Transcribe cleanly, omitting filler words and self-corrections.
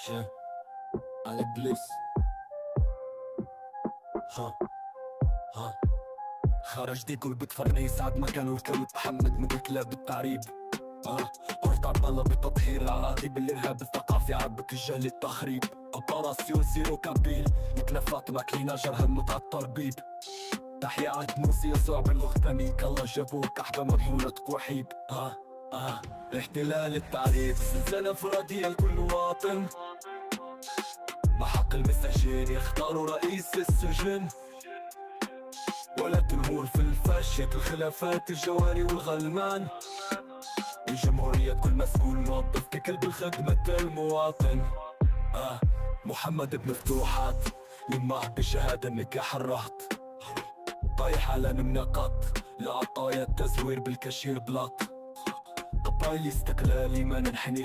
شا على بليس. ها ها خرج ديكو بتفرني ساعة ما كانوا الكروت محمد من كلاب التعريب. قرط عطلة بالتطهير العادي بالإرهاب الثقافي عربك الجهل التخريب. اوبراسيون زيرو كابيل مثل فاطمة كلينا جرها متع التربيب. تحيا عهد موسى يسوع بالمغتني كالله جابوك أحبة مضمونة وحيد. احتلال التعريف زلزال انفرادية لكل مواطن. بحق المساجين يختاروا رئيس السجن. ولا تنمور في الفاشية الخلافات الجواري والغلمان. الجمهورية كل مسؤول موظف ككلب الخدمة المواطن. محمد بمفتوحات يمه بشهادة نكاح الرهط. طايح على النقاط لعطايا التزوير بالكاشير بلاط. قبايلي استقلالي ما ننحني